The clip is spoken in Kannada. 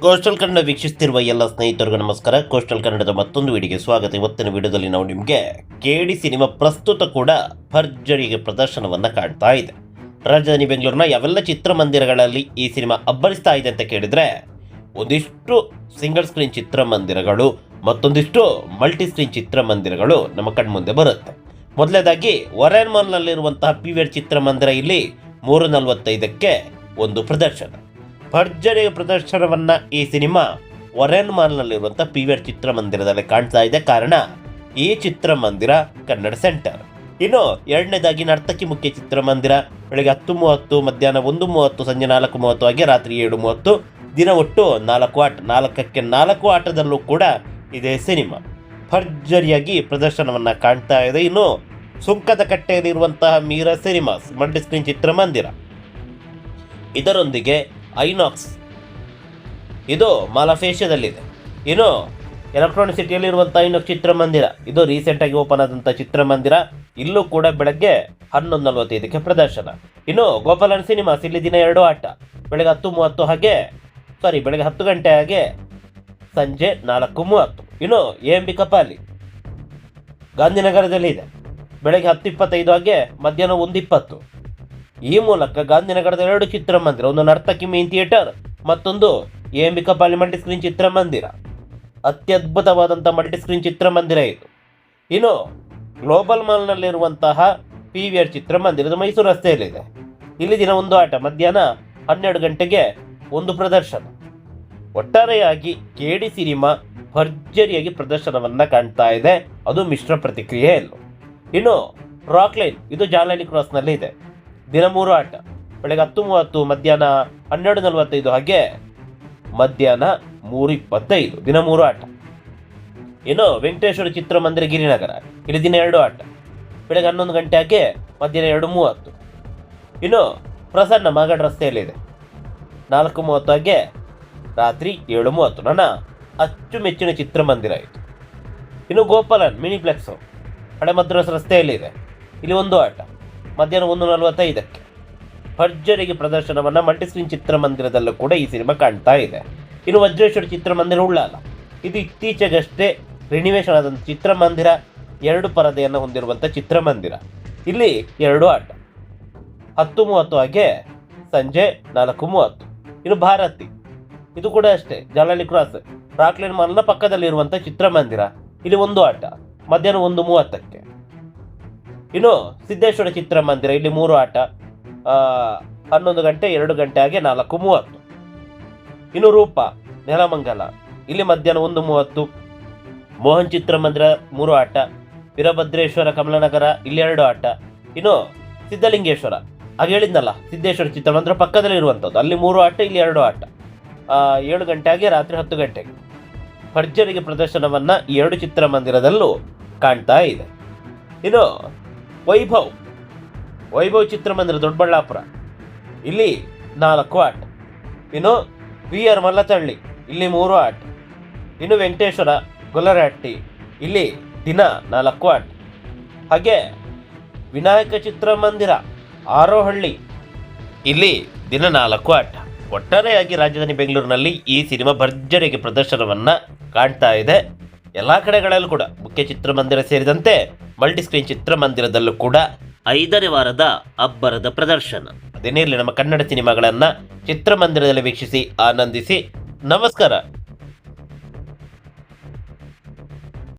ಕೋಸ್ಟಲ್ ಕನ್ನಡ ವೀಕ್ಷಿಸ್ತಿರುವ ಎಲ್ಲ ಸ್ನೇಹಿತರಿಗೂ ನಮಸ್ಕಾರ. ಕೋಸ್ಟಲ್ ಕನ್ನಡದ ಮತ್ತೊಂದು ವಿಡಿಯೋಗೆ ಸ್ವಾಗತ. ಇವತ್ತಿನ ವಿಡಿಯೋದಲ್ಲಿ ನಾವು ನಿಮಗೆ ಕೆಡಿ ಸಿನಿಮಾ ಪ್ರಸ್ತುತ ಕೂಡ ಭರ್ಜರಿಗೆ ಪ್ರದರ್ಶನವನ್ನು ಕಾಣ್ತಾ ಇದೆ. ರಾಜಧಾನಿ ಬೆಂಗಳೂರಿನ ಯಾವೆಲ್ಲ ಚಿತ್ರಮಂದಿರಗಳಲ್ಲಿ ಈ ಸಿನಿಮಾ ಅಬ್ಬರಿಸ್ತಾ ಇದೆ ಅಂತ ಕೇಳಿದರೆ, ಒಂದಿಷ್ಟು ಸಿಂಗಲ್ ಸ್ಕ್ರೀನ್ ಚಿತ್ರಮಂದಿರಗಳು, ಮತ್ತೊಂದಿಷ್ಟು ಮಲ್ಟಿ ಸ್ಕ್ರೀನ್ ಚಿತ್ರಮಂದಿರಗಳು ನಮ್ಮ ಕಣ್ಮುಂದೆ ಬರುತ್ತೆ. ಮೊದಲನೇದಾಗಿ ಒರೇನ್ ಮಾಲ್ನಲ್ಲಿರುವಂತಹ PVR ಚಿತ್ರಮಂದಿರ ಇಲ್ಲಿ 3:45ಕ್ಕೆ ಒಂದು ಪ್ರದರ್ಶನ. ಭರ್ಜರಿ ಪ್ರದರ್ಶನವನ್ನು ಈ ಸಿನಿಮಾ ಒರೇನ್ ಮಾಲ್ನಲ್ಲಿರುವಂಥ PVR ಚಿತ್ರಮಂದಿರದಲ್ಲಿ ಕಾಣ್ತಾ ಇದೆ. ಕಾರಣ, ಈ ಚಿತ್ರಮಂದಿರ ಕನ್ನಡ ಸೆಂಟರ್. ಇನ್ನು ಎರಡನೇದಾಗಿ ನರ್ತಕಿ ಮುಖ್ಯ ಚಿತ್ರಮಂದಿರ ಬೆಳಗ್ಗೆ 10:30, ಮಧ್ಯಾಹ್ನ 1:30, ಸಂಜೆ 4:30 ಹಾಗೆ ರಾತ್ರಿ 7:30, ದಿನ ಒಟ್ಟು 4 ಆಟ. 4ಕ್ಕೆ 4 ಆಟದಲ್ಲೂ ಕೂಡ ಇದೇ ಸಿನಿಮಾ ಭರ್ಜರಿಯಾಗಿ ಪ್ರದರ್ಶನವನ್ನು ಕಾಣ್ತಾ ಇದೆ. ಇನ್ನು ಸುಂಕದ ಕಟ್ಟೆಯಲ್ಲಿರುವಂತಹ ಮೀರಾ ಸಿನಿಮಾಸ್ ಮಲ್ಟಿ ಸ್ಕ್ರೀನ್ ಚಿತ್ರಮಂದಿರ, ಇದರೊಂದಿಗೆ ಐನಾಕ್ಸ್, ಇದು ಮಾಲಾಫೇಶಿಯಾದಲ್ಲಿದೆ. ಇನ್ನು ಎಲೆಕ್ಟ್ರಾನಿಕ್ ಸಿಟಿಯಲ್ಲಿರುವಂಥ ಐನಾಕ್ಸ್ ಚಿತ್ರಮಂದಿರ, ಇದು ರೀಸೆಂಟಾಗಿ ಓಪನ್ ಆದಂಥ ಚಿತ್ರಮಂದಿರ. ಇಲ್ಲೂ ಕೂಡ ಬೆಳಗ್ಗೆ 11:45ಕ್ಕೆ ಪ್ರದರ್ಶನ. ಇನ್ನು ಗೋಪಾಲನ್ ಸಿನಿಮಾಸ್, ಇಲ್ಲಿ ದಿನ 2 ಆಟ, ಬೆಳಗ್ಗೆ 10:30 ಬೆಳಗ್ಗೆ 10 ಗಂಟೆ ಹಾಗೆ ಸಂಜೆ 4:30. ಇನ್ನು AMB ಕಪಾಲಿ ಗಾಂಧಿನಗರದಲ್ಲಿದೆ, ಬೆಳಗ್ಗೆ 10:25 ಹಾಗೆ ಮಧ್ಯಾಹ್ನ 1:20. ಈ ಮೂಲಕ ಗಾಂಧಿನಗರದ 2 ಚಿತ್ರಮಂದಿರ, ಒಂದು ನರ್ತಕಿ ಮೇನ್ ಥಿಯೇಟರ್, ಮತ್ತೊಂದು AMB ಕಪಾಲಿ ಮಲ್ಟಿ ಸ್ಕ್ರೀನ್ ಚಿತ್ರಮಂದಿರ. ಅತ್ಯದ್ಭುತವಾದಂಥ ಮಲ್ಟಿ ಸ್ಕ್ರೀನ್ ಚಿತ್ರಮಂದಿರ ಇದು. ಇನ್ನು ಗ್ಲೋಬಲ್ ಮಾಲ್ನಲ್ಲಿರುವಂತಹ PVR ಚಿತ್ರಮಂದಿರದ ಮೈಸೂರು ರಸ್ತೆಯಲ್ಲಿದೆ. ಇಲ್ಲಿ ದಿನ 1 ಆಟ, ಮಧ್ಯಾಹ್ನ 12 ಗಂಟೆಗೆ ಒಂದು ಪ್ರದರ್ಶನ. ಒಟ್ಟಾರೆಯಾಗಿ ಕೆಡಿ ಸಿನಿಮಾ ಭರ್ಜರಿಯಾಗಿ ಪ್ರದರ್ಶನವನ್ನು ಕಾಣ್ತಾ ಇದೆ, ಅದು ಮಿಶ್ರ ಪ್ರತಿಕ್ರಿಯೆಯಲ್ಲೂ. ಇನ್ನು ರಾಕ್ಲೈನ್, ಇದು ಜಾಲಹಳ್ಳಿ ಕ್ರಾಸ್ನಲ್ಲಿ ಇದೆ, ದಿನ 3 ಆಟ, ಬೆಳಗ್ಗೆ 10:30, ಮಧ್ಯಾಹ್ನ 12:45 ಹಾಗೆ ಮಧ್ಯಾಹ್ನ 3:25, ದಿನ 3 ಆಟ. ಇನ್ನು ವೆಂಕಟೇಶ್ವರ ಚಿತ್ರಮಂದಿರ ಗಿರಿನಗರ, ಇಲ್ಲಿ ದಿನ 2 ಆಟ, ಬೆಳಗ್ಗೆ 11 ಗಂಟೆ ಹಾಗೆ ಮಧ್ಯಾಹ್ನ 2:30. ಇನ್ನು ಪ್ರಸನ್ನ ಮಾಗಡ ರಸ್ತೆಯಲ್ಲಿದೆ, 4:30 ಹಾಗೆ ರಾತ್ರಿ 7:30. ನನ್ನ ಅಚ್ಚುಮೆಚ್ಚಿನ ಚಿತ್ರಮಂದಿರ ಇದು. ಇನ್ನು ಗೋಪಾಲನ್ ಮಿನಿಪ್ಲೆಕ್ಸು ಹಳೆ ಮದ್ರಾಸ್ ರಸ್ತೆಯಲ್ಲಿದೆ, ಇಲ್ಲಿ 1 ಆಟ, ಮಧ್ಯಾಹ್ನ 1:45ಕ್ಕೆ. ಭರ್ಜರಿಗೆ ಪ್ರದರ್ಶನವನ್ನು ಮಲ್ಟಿ ಸ್ಕ್ರೀನ್ ಚಿತ್ರಮಂದಿರದಲ್ಲೂ ಕೂಡ ಈ ಸಿನಿಮಾ ಕಾಣ್ತಾ ಇದೆ. ಇನ್ನು ವಜ್ರೇಶ್ವರ ಚಿತ್ರಮಂದಿರ ಉಳ್ಳಾಲ, ಇದು ಇತ್ತೀಚೆಗಷ್ಟೇ ರಿನಿವೇಶನ್ ಆದಂಥ ಚಿತ್ರಮಂದಿರ, 2 ಪರದೆಯನ್ನು ಹೊಂದಿರುವಂಥ ಚಿತ್ರಮಂದಿರ. ಇಲ್ಲಿ 2 ಆಟ, 10:30 ಹಾಗೆ ಸಂಜೆ 4:30. ಇನ್ನು ಭಾರತಿ, ಇದು ಕೂಡ ಅಷ್ಟೇ ಜಾಲಹಳ್ಳಿ ಕ್ರಾಸ್ ರಾಕ್ಲೈನ್ ಮಾಲ್ನ ಪಕ್ಕದಲ್ಲಿರುವಂಥ ಚಿತ್ರಮಂದಿರ, ಇಲ್ಲಿ 1 ಆಟ, ಮಧ್ಯಾಹ್ನ 1:30ಕ್ಕೆ. ಇನ್ನು ಸಿದ್ದೇಶ್ವರ ಚಿತ್ರಮಂದಿರ, ಇಲ್ಲಿ 3 ಆಟ, 11 ಗಂಟೆ, 2 ಗಂಟೆ ಹಾಗೆ 4:30. ಇನ್ನು ರೂಪ ನೆಲಮಂಗಲ, ಇಲ್ಲಿ ಮಧ್ಯಾಹ್ನ 1:30. ಮೋಹನ್ ಚಿತ್ರಮಂದಿರ 3 ಆಟ, ವೀರಭದ್ರೇಶ್ವರ ಕಮಲನಗರ, ಇಲ್ಲಿ 2 ಆಟ. ಇನ್ನು ಸಿದ್ಧಲಿಂಗೇಶ್ವರ, ಹಾಗೆ ಹೇಳಿದ್ನಲ್ಲ ಸಿದ್ದೇಶ್ವರ ಚಿತ್ರಮಂದಿರ ಪಕ್ಕದಲ್ಲಿರುವಂಥದ್ದು, ಅಲ್ಲಿ 3 ಆಟ, ಇಲ್ಲಿ 2 ಆಟ, 7 ಗಂಟೆ ಹಾಗೆ ರಾತ್ರಿ 10 ಗಂಟೆಗೆ. ಭರ್ಜರಿಗೆ ಪ್ರದರ್ಶನವನ್ನು ಈ 2 ಚಿತ್ರಮಂದಿರದಲ್ಲೂ ಕಾಣ್ತಾ ಇದೆ. ಇನ್ನು ವೈಭವ್ ಚಿತ್ರಮಂದಿರ ದೊಡ್ಡಬಳ್ಳಾಪುರ, ಇಲ್ಲಿ 4 ಆಟ. ಇನ್ನು VR ಮಲ್ಲತಳ್ಳಿ, ಇಲ್ಲಿ 3 ಆಟ. ಇನ್ನು ವೆಂಕಟೇಶ್ವರ ಗೊಲ್ಲರಹಟ್ಟಿ, ಇಲ್ಲಿ ದಿನ 4 ಆಟ. ಹಾಗೆ ವಿನಾಯಕ ಚಿತ್ರಮಂದಿರ ಆರೋಹಳ್ಳಿ, ಇಲ್ಲಿ ದಿನ 4 ಆಟ. ಒಟ್ಟಾರೆಯಾಗಿ ರಾಜಧಾನಿ ಬೆಂಗಳೂರಿನಲ್ಲಿ ಈ ಸಿನಿಮಾ ಭರ್ಜರಿಗೆ ಪ್ರದರ್ಶನವನ್ನು ಕಾಣ್ತಾ ಇದೆ. ಎಲ್ಲ ಕಡೆಗಳಲ್ಲೂ ಕೂಡ ಮುಖ್ಯ ಚಿತ್ರಮಂದಿರ ಸೇರಿದಂತೆ ಮಲ್ಟಿ ಸ್ಕ್ರೀನ್ ಚಿತ್ರಮಂದಿರದಲ್ಲೂ ಕೂಡ 5ನೇ ವಾರದ ಅಬ್ಬರದ ಪ್ರದರ್ಶನ. ಅದೇನೇ ಇರಲಿ, ನಮ್ಮ ಕನ್ನಡ ಸಿನಿಮಾಗಳನ್ನು ಚಿತ್ರಮಂದಿರದಲ್ಲಿ ವೀಕ್ಷಿಸಿ ಆನಂದಿಸಿ. ನಮಸ್ಕಾರ.